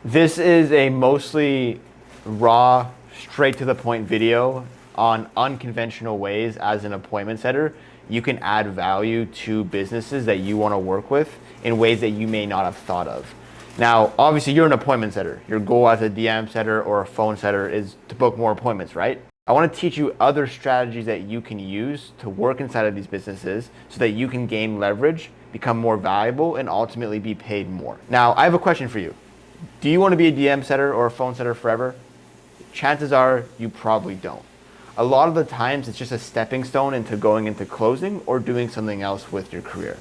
This is a mostly raw, straight to the point video on unconventional ways as an appointment setter you can add value to businesses that you want to work with in ways that you may not have thought of. Now, obviously, you're an appointment setter. Your goal as a DM setter or a phone setter is to book more appointments, right? I want to teach you other strategies that you can use to work inside of these businesses so that you can gain leverage, become more valuable, and ultimately be paid more. Now, I have a question for you. Do you want to be a DM setter or a phone setter forever? Chances are you probably don't. A lot of the times it's just a stepping stone into going into closing or doing something else with your career.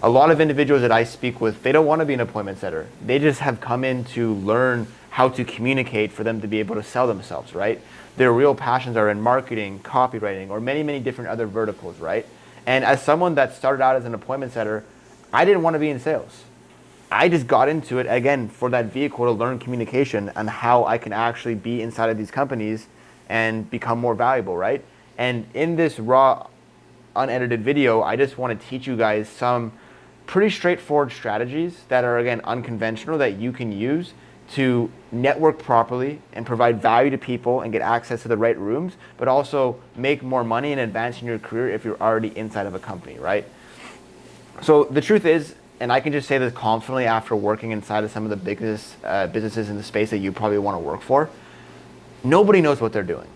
A lot of individuals that I speak with, they don't want to be an appointment setter. They just have come in to learn how to communicate for them to be able to sell themselves, right? Their real passions are in marketing, copywriting, or many, many different other verticals, right? And as someone that started out as an appointment setter, I didn't want to be in sales. I just got into it, again, for that vehicle to learn communication and how I can actually be inside of these companies and become more valuable, right? And in this raw, unedited video, I just want to teach you guys some pretty straightforward strategies that are, again, unconventional that you can use to network properly and provide value to people and get access to the right rooms, but also make more money and advance in your career if you're already inside of a company, right? So the truth is, and I can just say this confidently after working inside of some of the biggest businesses in the space that you probably want to work for, nobody knows what they're doing.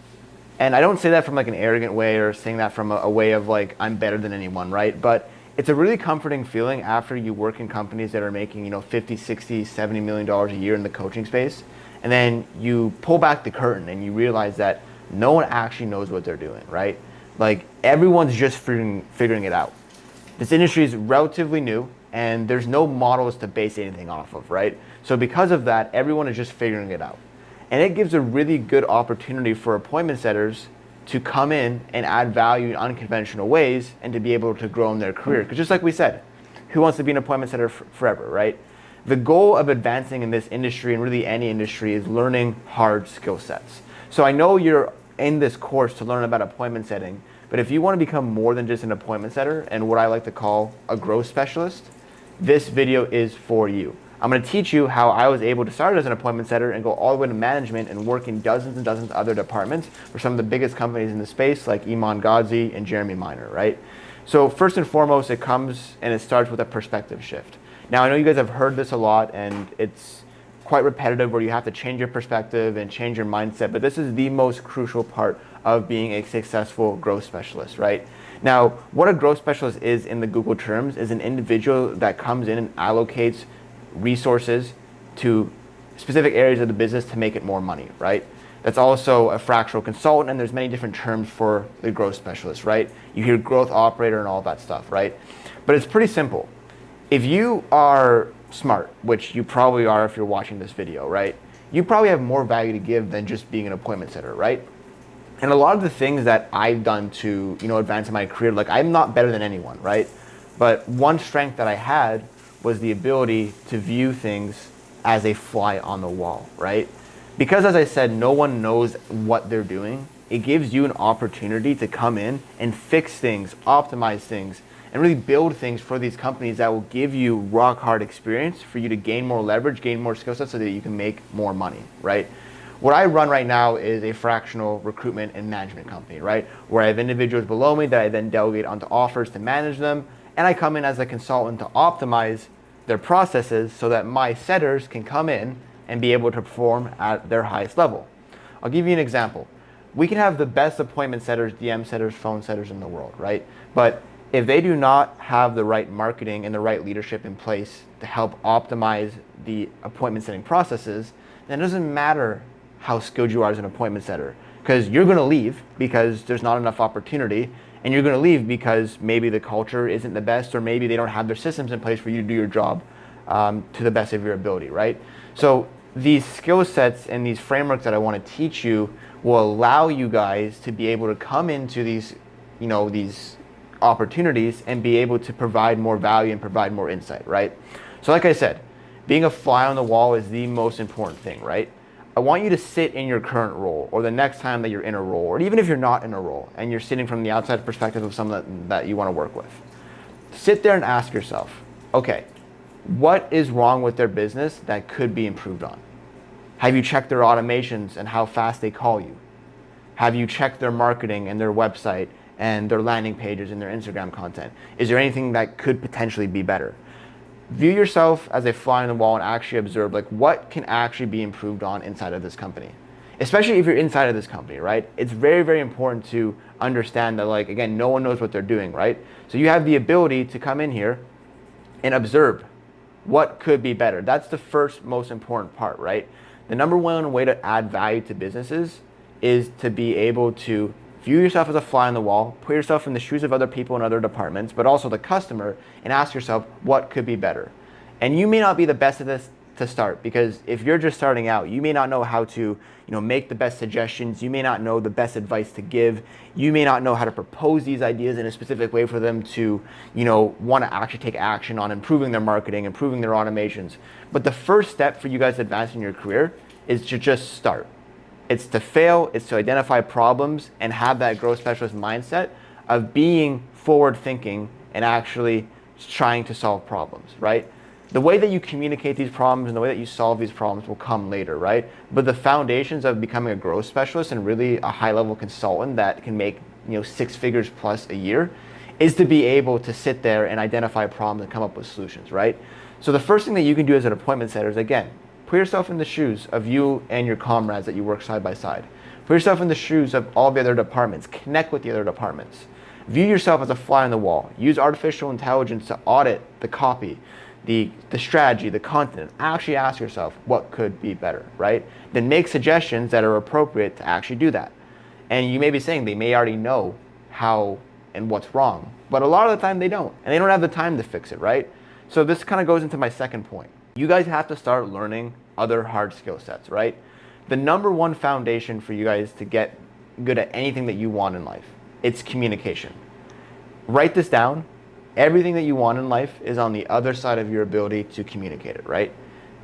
And I don't say that from like an arrogant way or saying that from a way of like, I'm better than anyone, right? But it's a really comforting feeling after you work in companies that are making, 50, 60, $70 million a year in the coaching space. And then you pull back the curtain and you realize that no one actually knows what they're doing, right? Like everyone's just figuring it out. This industry is relatively new and there's no models to base anything off of, right? So because of that, everyone is just figuring it out. And it gives a really good opportunity for appointment setters to come in and add value in unconventional ways and to be able to grow in their career. Because just like we said, who wants to be an appointment setter forever, right? The goal of advancing in this industry and really any industry is learning hard skill sets. So I know you're in this course to learn about appointment setting, but if you want to become more than just an appointment setter and what I like to call a growth specialist, this video is for you. I'm going to teach you how I was able to start as an appointment setter and go all the way to management and work in dozens and dozens of other departments for some of the biggest companies in the space like Iman, Gadzhi, and Jeremy Miner, right? So first and foremost, it comes and it starts with a perspective shift. Now, I know you guys have heard this a lot and it's quite repetitive where you have to change your perspective and change your mindset, but this is the most crucial part of being a successful growth specialist, right? Now, what a growth specialist is in the Google terms is an individual that comes in and allocates resources to specific areas of the business to make it more money, right? That's also a fractional consultant, and there's many different terms for the growth specialist, right? You hear growth operator and all that stuff, right? But it's pretty simple. If you are smart, which you probably are if you're watching this video, right? You probably have more value to give than just being an appointment setter, right? And a lot of the things that I've done to, advance in my career, like I'm not better than anyone, right? But one strength that I had was the ability to view things as a fly on the wall, right? Because as I said, no one knows what they're doing. It gives you an opportunity to come in and fix things, optimize things, and really build things for these companies that will give you rock hard experience for you to gain more leverage, gain more skill sets so that you can make more money, right? What I run right now is a fractional recruitment and management company, right? Where I have individuals below me that I then delegate onto offers to manage them. And I come in as a consultant to optimize their processes so that my setters can come in and be able to perform at their highest level. I'll give you an example. We can have the best appointment setters, DM setters, phone setters in the world, right? But if they do not have the right marketing and the right leadership in place to help optimize the appointment setting processes, then it doesn't matter how skilled you are as an appointment setter, because you're going to leave because there's not enough opportunity, and you're going to leave because maybe the culture isn't the best, or maybe they don't have their systems in place for you to do your job to the best of your ability, right? So these skill sets and these frameworks that I want to teach you will allow you guys to be able to come into these, these opportunities and be able to provide more value and provide more insight, right? So like I said, being a fly on the wall is the most important thing, right? I want you to sit in your current role or the next time that you're in a role, or even if you're not in a role and you're sitting from the outside perspective of someone that you want to work with. Sit there and ask yourself, okay, what is wrong with their business that could be improved on? Have you checked their automations and how fast they call you? Have you checked their marketing and their website and their landing pages and their Instagram content? Is there anything that could potentially be better? View yourself as a fly on the wall and actually observe like what can actually be improved on inside of this company. Especially if you're inside of this company, right? It's very, very important to understand that, like, again, no one knows what they're doing, right? So you have the ability to come in here and observe what could be better. That's the first most important part, right? The number one way to add value to businesses is to be able to view yourself as a fly on the wall, put yourself in the shoes of other people in other departments, but also the customer, and ask yourself what could be better. And you may not be the best at this to start, because if you're just starting out, you may not know how to, make the best suggestions. You may not know the best advice to give. You may not know how to propose these ideas in a specific way for them to, want to actually take action on improving their marketing, improving their automations. But the first step for you guys to advance in your career is to just start. It's to fail, it's to identify problems and have that growth specialist mindset of being forward thinking and actually trying to solve problems, right? The way that you communicate these problems and the way that you solve these problems will come later, right? But the foundations of becoming a growth specialist and really a high-level consultant that can make, 6 figures plus a year is to be able to sit there and identify problems and come up with solutions, right? So the first thing that you can do as an appointment setter is, again, put yourself in the shoes of you and your comrades that you work side by side. Put yourself in the shoes of all the other departments. Connect with the other departments. View yourself as a fly on the wall. Use artificial intelligence to audit the copy, the strategy, the content. Actually ask yourself what could be better, right? Then make suggestions that are appropriate to actually do that. And you may be saying they may already know how and what's wrong, but a lot of the time they don't, and they don't have the time to fix it, right? So this kind of goes into my second point. You guys have to start learning other hard skill sets, right? The number one foundation for you guys to get good at anything that you want in life, it's communication. Write this down. Everything that you want in life is on the other side of your ability to communicate it, right?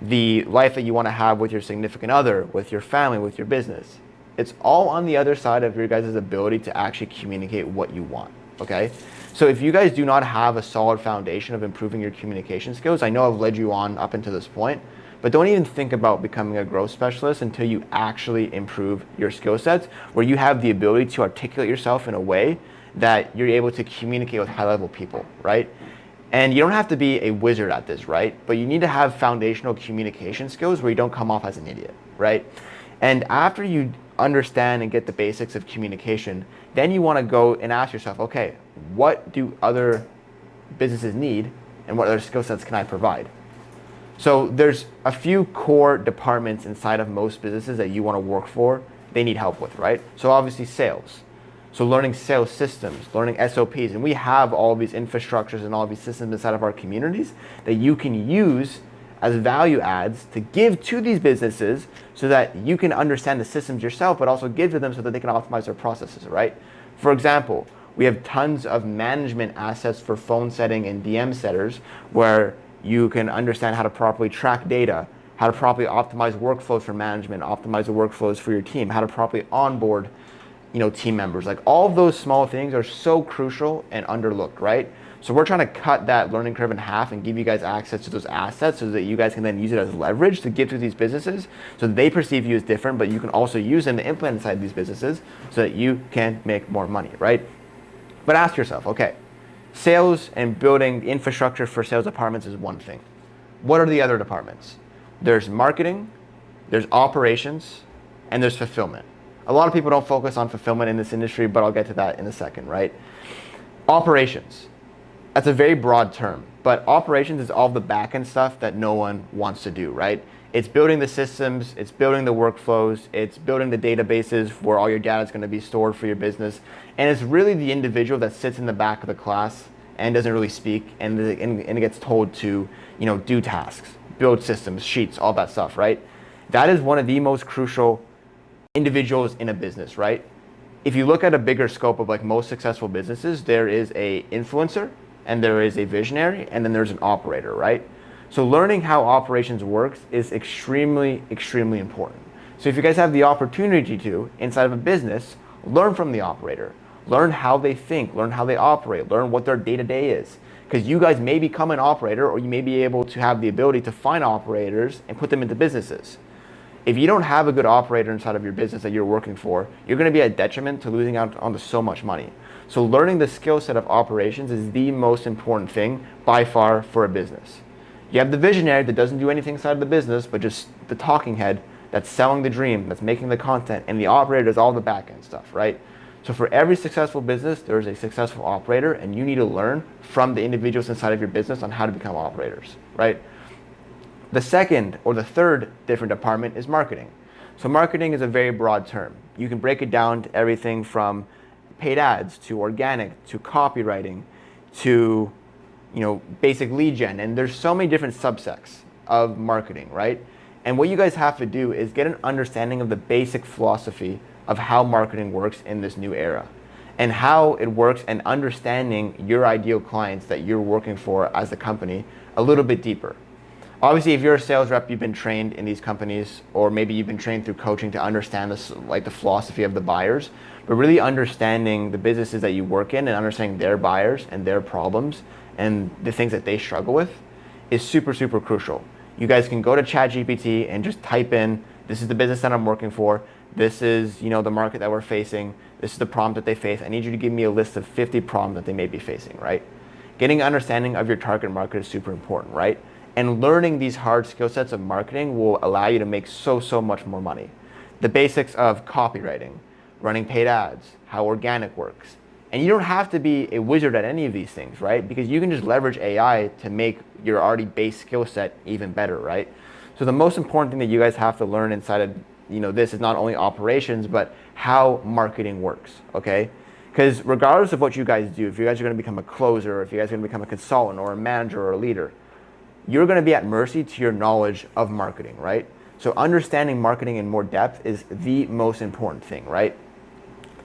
The life that you want to have with your significant other, with your family, with your business, it's all on the other side of your guys' ability to actually communicate what you want, okay? So if you guys do not have a solid foundation of improving your communication skills, I know I've led you on up until this point, but don't even think about becoming a growth specialist until you actually improve your skill sets, where you have the ability to articulate yourself in a way that you're able to communicate with high-level people, right? And you don't have to be a wizard at this, right? But you need to have foundational communication skills where you don't come off as an idiot, right? And after you understand and get the basics of communication, then you want to go and ask yourself, okay, what do other businesses need and what other skill sets can I provide? So there's a few core departments inside of most businesses that you want to work for, they need help with, right? So obviously sales. So learning sales systems, learning SOPs, and we have all these infrastructures and all these systems inside of our communities that you can use as value adds to give to these businesses so that you can understand the systems yourself, but also give to them so that they can optimize their processes, right? For example, we have tons of management assets for phone setting and DM setters where you can understand how to properly track data, how to properly optimize workflows for management, optimize the workflows for your team, how to properly onboard team members. Like, all of those small things are so crucial and underlooked, right? So we're trying to cut that learning curve in half and give you guys access to those assets so that you guys can then use it as leverage to give to these businesses so that they perceive you as different, but you can also use them to implement inside these businesses so that you can make more money, right? But ask yourself, okay, sales and building infrastructure for sales departments is one thing. What are the other departments? There's marketing, there's operations, and there's fulfillment. A lot of people don't focus on fulfillment in this industry, but I'll get to that in a second, right? Operations. That's a very broad term, but operations is all the back-end stuff that no one wants to do, right? It's building the systems, it's building the workflows, it's building the databases where all your data is going to be stored for your business, and it's really the individual that sits in the back of the class and doesn't really speak and it gets told to, do tasks, build systems, sheets, all that stuff, right? That is one of the most crucial individuals in a business, right? If you look at a bigger scope of like most successful businesses, there is a influencer and there is a visionary and then there's an operator, right? So learning how operations works is extremely, extremely important. So if you guys have the opportunity to, inside of a business, learn from the operator, learn how they think, learn how they operate, learn what their day-to-day is. Because you guys may become an operator or you may be able to have the ability to find operators and put them into businesses. If you don't have a good operator inside of your business that you're working for, you're going to be at detriment to losing out on so much money. So learning the skill set of operations is the most important thing by far for a business. You have the visionary that doesn't do anything inside of the business, but just the talking head that's selling the dream, that's making the content, and the operator does all the back end stuff, right? So for every successful business, there's a successful operator, and you need to learn from the individuals inside of your business on how to become operators, right? The second or the third different department is marketing. So marketing is a very broad term. You can break it down to everything from paid ads to organic to copywriting to basic lead gen, and there's so many different subsects of marketing, right? And what you guys have to do is get an understanding of the basic philosophy of how marketing works in this new era and how it works, and understanding your ideal clients that you're working for as a company a little bit deeper. Obviously, if you're a sales rep, you've been trained in these companies, or maybe you've been trained through coaching to understand this, like the philosophy of the buyers, but really understanding the businesses that you work in and understanding their buyers and their problems and the things that they struggle with is super, super crucial. You guys can go to ChatGPT and just type in, this is the business that I'm working for, this is the market that we're facing, this is the problem that they face. I need you to give me a list of 50 problems that they may be facing, right? Getting an understanding of your target market is super important, right? And learning these hard skill sets of marketing will allow you to make so much more money. The basics of copywriting, running paid ads, how organic works. And you don't have to be a wizard at any of these things, right? Because you can just leverage AI to make your already base skill set even better, right? So the most important thing that you guys have to learn inside of this is not only operations, but how marketing works, okay? Because regardless of what you guys do, if you guys are going to become a closer, or if you guys are going to become a consultant or a manager or a leader, you're going to be at mercy to your knowledge of marketing, right? So understanding marketing in more depth is the most important thing, right?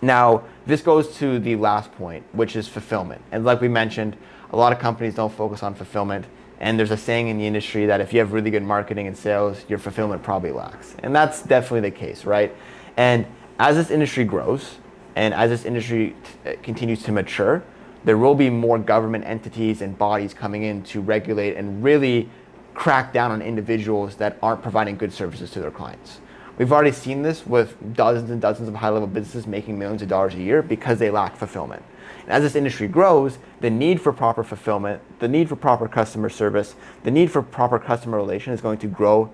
Now, this goes to the last point, which is fulfillment. And like we mentioned, a lot of companies don't focus on fulfillment. And there's a saying in the industry that if you have really good marketing and sales, your fulfillment probably lacks. And that's definitely the case, right? And as this industry grows, and as this industry continues to mature, there will be more government entities and bodies coming in to regulate and really crack down on individuals that aren't providing good services to their clients. We've already seen this with dozens and dozens of high-level businesses making millions of dollars a year because they lack fulfillment. And as this industry grows, the need for proper fulfillment, the need for proper customer service, the need for proper customer relation is going to grow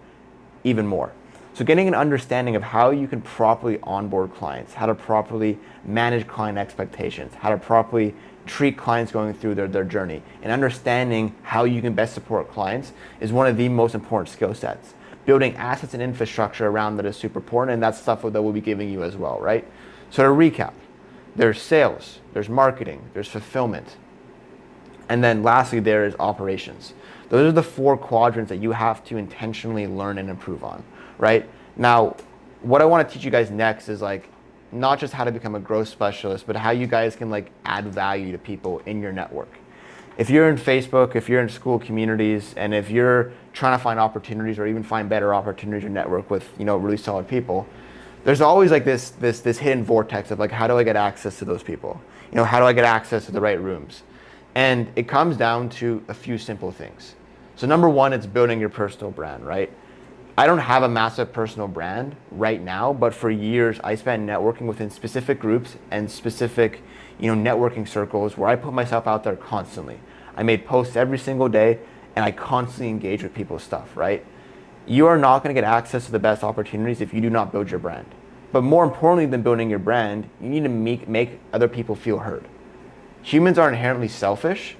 even more. So getting an understanding of how you can properly onboard clients, how to properly manage client expectations, how to properly treat clients going through their journey, and understanding how you can best support clients is one of the most important skill sets. Building assets and infrastructure around that is super important, and that's stuff that we'll be giving you as well, right? So to recap, there's sales, there's marketing, there's fulfillment, and then lastly, there is operations. Those are the 4 quadrants that you have to intentionally learn and improve on, right? Now, what I want to teach you guys next is not just how to become a growth specialist, but how you guys can add value to people in your network. If you're in Facebook, if you're in school communities, and if you're trying to find opportunities or even find better opportunities or network with really solid people, there's always this hidden vortex of how do I get access to those people? How do I get access to the right rooms? And it comes down to a few simple things. So number one, it's building your personal brand, right? I don't have a massive personal brand right now, but for years I spent networking within specific groups and specific, networking circles where I put myself out there constantly. I made posts every single day and I constantly engage with people's stuff, right? You are not going to get access to the best opportunities if you do not build your brand. But more importantly than building your brand, you need to make other people feel heard. Humans are inherently selfish,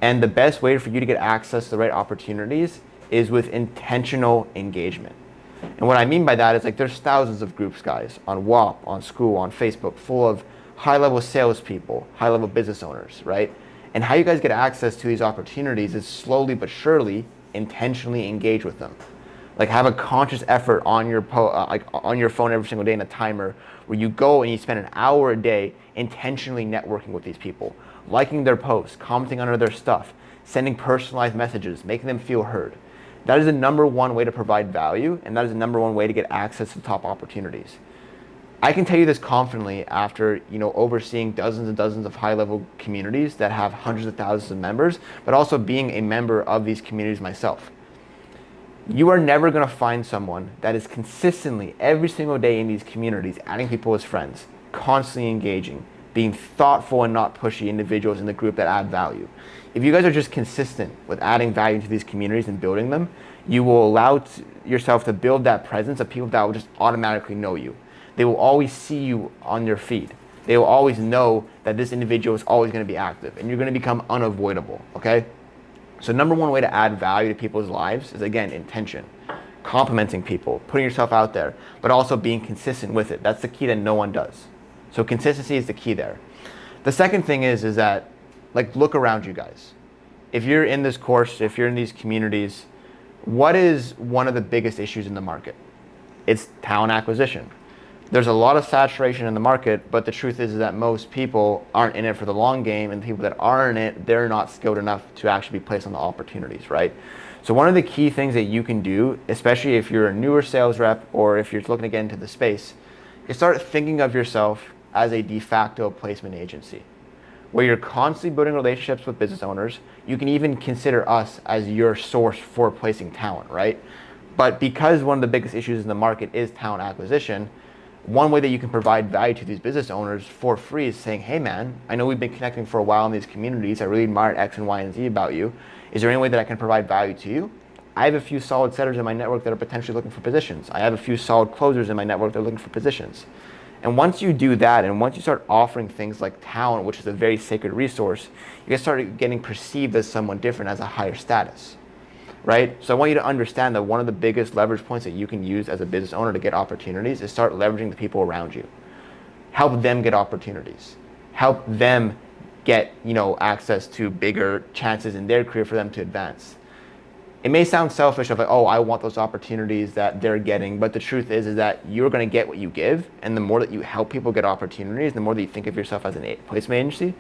and the best way for you to get access to the right opportunities is with intentional engagement. And what I mean by that is there's thousands of groups, guys, on WAP, on school, on Facebook, full of high-level salespeople, high-level business owners, right? And how you guys get access to these opportunities is slowly but surely intentionally engage with them. Have a conscious effort on your on your phone every single day in a timer where you go and you spend an hour a day intentionally networking with these people, liking their posts, commenting under their stuff, sending personalized messages, making them feel heard. That is the number one way to provide value, and that is the number one way to get access to top opportunities. I can tell you this confidently after overseeing dozens and dozens of high-level communities that have hundreds of thousands of members, but also being a member of these communities myself. You are never going to find someone that is consistently every single day in these communities adding people as friends, constantly engaging, being thoughtful and not pushy individuals in the group that add value. If you guys are just consistent with adding value to these communities and building them, you will allow yourself to build that presence of people that will just automatically know you. They will always see you on your feed. They will always know that this individual is always going to be active, and you're going to become unavoidable, okay? So number one way to add value to people's lives is, again, intention. Complimenting people, putting yourself out there, but also being consistent with it. That's the key that no one does. So consistency is the key there. The second thing is that, like, look around you guys. If you're in this course, if you're in these communities, what is one of the biggest issues in the market? It's talent acquisition. There's a lot of saturation in the market, but the truth is that most people aren't in it for the long game, and the people that are in it, they're not skilled enough to actually be placed on the opportunities, right? So one of the key things that you can do, especially if you're a newer sales rep or if you're looking to get into the space, is start thinking of yourself as a de facto placement agency, where you're constantly building relationships with business owners. You can even consider us as your source for placing talent, right? But because one of the biggest issues in the market is talent acquisition, one way that you can provide value to these business owners for free is saying, hey man, I know we've been connecting for a while in these communities. I really admire X and Y and Z about you. Is there any way that I can provide value to you? I have a few solid setters in my network that are potentially looking for positions. I have a few solid closers in my network that are looking for positions. And once you do that, and once you start offering things like talent, which is a very sacred resource, you can start getting perceived as someone different, as a higher status, right? So I want you to understand that one of the biggest leverage points that you can use as a business owner to get opportunities is start leveraging the people around you. Help them get opportunities. Help them get, access to bigger chances in their career for them to advance. It may sound selfish of like, oh, I want those opportunities that they're getting, but the truth is that you're going to get what you give, and the more that you help people get opportunities, the more that you think of yourself as a placement agency,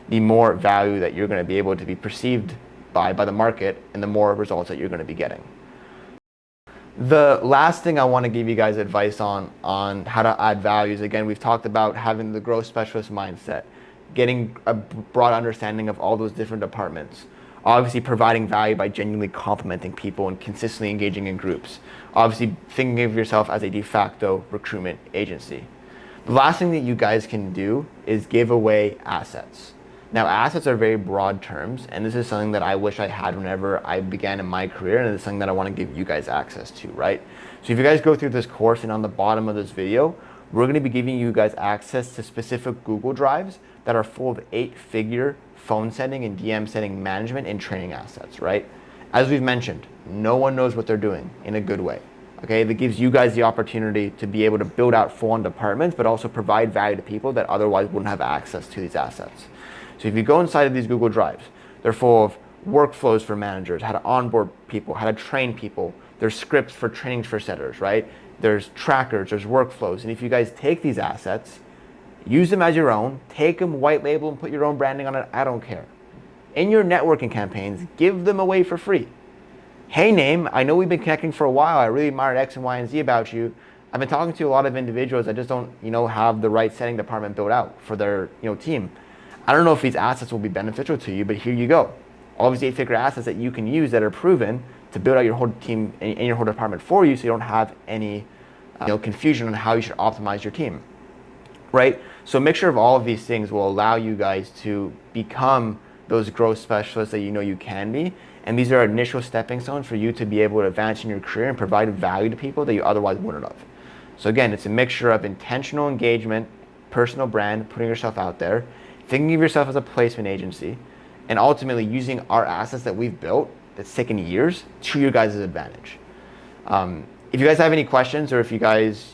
the more value that you're going to be able to be perceived by the market, and the more results that you're going to be getting. The last thing I want to give you guys advice on how to add value is, again, we've talked about having the growth specialist mindset, getting a broad understanding of all those different departments. Obviously providing value by genuinely complimenting people and consistently engaging in groups. Obviously thinking of yourself as a de facto recruitment agency. The last thing that you guys can do is give away assets. Now, assets are very broad terms, and this is something that I wish I had whenever I began in my career, and it's something that I want to give you guys access to, right? So if you guys go through this course, and on the bottom of this video, we're going to be giving you guys access to specific Google Drives that are full of 8-figure phone setting and DM setting management and training assets, right? As we've mentioned, no one knows what they're doing in a good way, okay? That gives you guys the opportunity to be able to build out full-on departments, but also provide value to people that otherwise wouldn't have access to these assets. So if you go inside of these Google Drives, they're full of workflows for managers, how to onboard people, how to train people. There's scripts for trainings for setters, right? There's trackers, there's workflows. And if you guys take these assets, use them as your own, take them, white label, and put your own branding on it, I don't care. In your networking campaigns, give them away for free. Hey name, I know we've been connecting for a while. I really admired X and Y and Z about you. I've been talking to a lot of individuals that just don't, have the right setting department built out for their, team. I don't know if these assets will be beneficial to you, but here you go. All these 8-figure assets that you can use that are proven to build out your whole team and your whole department for you, so you don't have any, confusion on how you should optimize your team. Right? So a mixture of all of these things will allow you guys to become those growth specialists that you can be. And these are initial stepping stones for you to be able to advance in your career and provide value to people that you otherwise wouldn't have. So again, it's a mixture of intentional engagement, personal brand, putting yourself out there, thinking of yourself as a placement agency, and ultimately using our assets that we've built that's taken years to your guys' advantage. If you guys have any questions, or if you guys,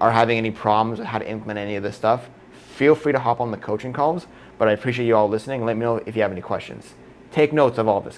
are having any problems with how to implement any of this stuff, feel free to hop on the coaching calls, but I appreciate you all listening. Let me know if you have any questions. Take notes of all this, guys.